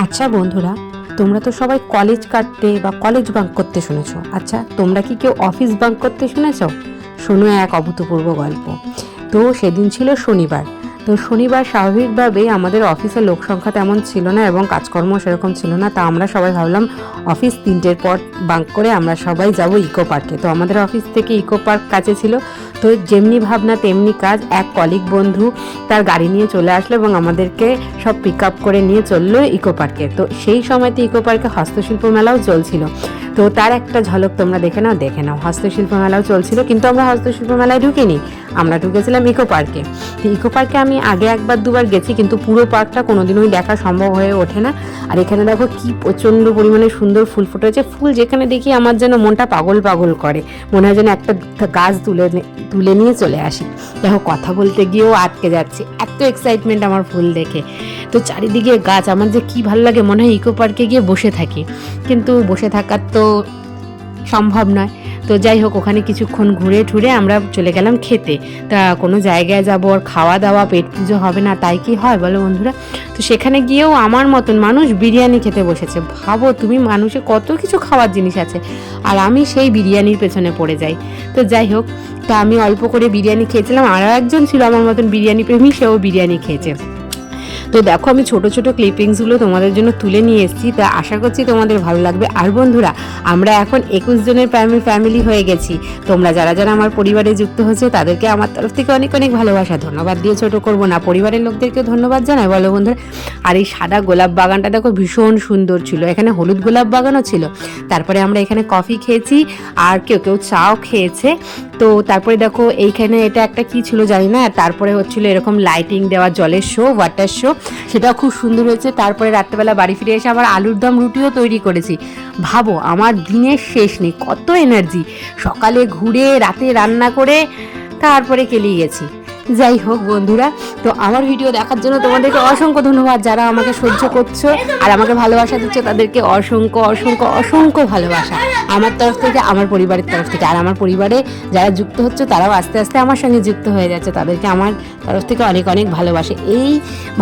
আচ্ছা বন্ধুরা, তোমরা তো সবাই কলেজ কাটতে বা কলেজ বাঙ্ক করতে শুনেছো। আচ্ছা, তোমরা কি কেউ অফিস বাঙ্ক করতে শুনেছো? শোনো এক অভূতপূর্ব গল্প। তো সেদিন ছিল শনিবার। তো শনিবার স্বাভাবিকভাবেই আমাদের অফিসের লোক সংখ্যা তেমন ছিল না এবং কাজকর্ম সেরকম ছিল না। তা আমরা সবাই ভাবলাম অফিস 3টের পর বাঙ্ক করে আমরা সবাই যাব ইকো পার্কে। তো আমাদের অফিস থেকে ইকো পার্ক কাছে ছিল। তো যেমনি ভাবনা তেমনি কাজ, এক কলিগ বন্ধু তার গাড়ি নিয়ে চলে আসলো এবং আমাদেরকে সব পিক আপ করে নিয়ে চললো ইকো পার্কে। তো সেই সময়তে ইকো পার্কে হস্তশিল্প মেলাও চলছিল। তো তার একটা ঝলক তোমরা দেখে নাও। হস্তশিল্প মেলাও চলছিল, কিন্তু আমরা হস্তশিল্প মেলায় ঢুকিনি, আমরা ঢুকেছিলাম ইকো পার্কে। তো ইকো পার্কে আমি আগে একবার দুবার গেছি, কিন্তু পুরো পার্কটা কোনোদিনই দেখা সম্ভব হয়ে ওঠে না। আর এখানে দেখো কি প্রচণ্ড পরিমাণে সুন্দর ফুল ফুটেছে। ফুল যেখানে দেখি আমার যেন মনটা পাগল পাগল করে, মনে হয় যেন একটা গাছ তুলে নিয়ে চলে আসি। দেখো কথা বলতে গিয়েও আটকে যাচ্ছে, এত এক্সাইটমেন্ট আমার ফুল দেখে। তো চারিদিকে গাছ, আমার যে কি ভালো লাগে, মনে হয় ইকো পার্কে গিয়ে বসে থাকি, কিন্তু বসে থাকার তো সম্ভব নয়। তো যাই হোক, ওখানে কিছুক্ষণ ঘুরে ঠুরে আমরা চলে গেলাম খেতে। তা কোনো জায়গায় যাবো আর খাওয়া দাওয়া পেট পুজো হবে না, তাই কি হয় বলো বন্ধুরা? তো সেখানে গিয়েও আমার মতন মানুষ বিরিয়ানি খেতে বসেছে। ভাবো তুমি, মানুষে কত কিছু খাওয়ার জিনিস আছে, আর আমি সেই বিরিয়ানির পেছনে পড়ে যাই। তো যাই হোক, তো আমি অল্প করে বিরিয়ানি খেয়েছিলাম, আরও একজন ছিল আমার মতন বিরিয়ানি প্রেমী, সেও বিরিয়ানি খেয়েছে। তো দেখো, আমি ছোট ছোট ক্লিপিংসগুলো তোমাদের জন্য তুলে নিয়ে এসেছি, তা আশা করছি তোমাদের ভালো লাগবে। আর বন্ধুরা, আমরা এখন 21 জনের ফ্যামিলি হয়ে গেছি। তোমরা যারা যারা আমার পরিবারে যুক্ত হয়েছে তাদেরকে আমার তরফ থেকে অনেক অনেক ভালোবাসা। ধন্যবাদ দিয়ে ছোট করবো না, পরিবারের লোকদেরকেও ধন্যবাদ জানাই, বলো বন্ধুরা। আর এই সাদা গোলাপ বাগানটা দেখো ভীষণ সুন্দর ছিল, এখানে হলুদ গোলাপ বাগানও ছিল। তারপরে আমরা এখানে কফি খেয়েছি, আর কেউ কেউ চাও খেয়েছে। তো তারপরে দেখো এইখানে এটা একটা কি ছিল জানি না, তারপরে হচ্ছিল এরকম লাইটিং দেওয়া জলের শো, ওয়াটার শো, সেটাও খুব সুন্দর হয়েছে। তারপরে রাত্রেবেলা বাড়ি ফিরে এসে আবার আলুর দম রুটিও তৈরি করেছি। ভাবো, আমার দিনের শেষ নেই, কত এনার্জি, সকালে ঘুরে রাতে রান্না করে তারপরে কেলিয়ে গেছি। যাই হোক বন্ধুরা, তো আমার ভিডিও দেখার জন্য তোমাদেরকে অসংখ্য ধন্যবাদ। যারা আমাকে সহ্য করছো আর আমাকে ভালোবাসা দিচ্ছ, তাদেরকে অসংখ্য অসংখ্য অসংখ্য ভালোবাসা আমার তরফ থেকে, আমার পরিবারের তরফ থেকে। আর আমার পরিবারে যারা যুক্ত হচ্ছে তারাও আস্তে আস্তে আমার সঙ্গে যুক্ত হয়ে যাচ্ছে, তাদেরকে আমার তরফ থেকে অনেক অনেক ভালোবাসে। এই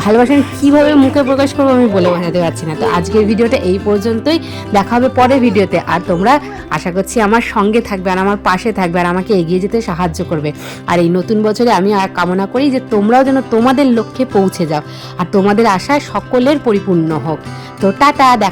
ভালোবাসা কীভাবে মুখে প্রকাশ করবো আমি বলে বোঝাতে পারছি না। তো আজকের ভিডিওটা এই পর্যন্তই, দেখা হবে পরের ভিডিওতে। আর তোমরা আশা করছি আমার সঙ্গে থাকবে আর আমার পাশে থাকবে আর আমাকে এগিয়ে যেতে সাহায্য করবে। আর এই নতুন বছরে আমি কামনা করি যে তোমরাও যেন তোমাদের লক্ষ্যে পৌঁছে যাও আর তোমাদের আশায় সকলের পরিপূর্ণ হোক। তো টাটা।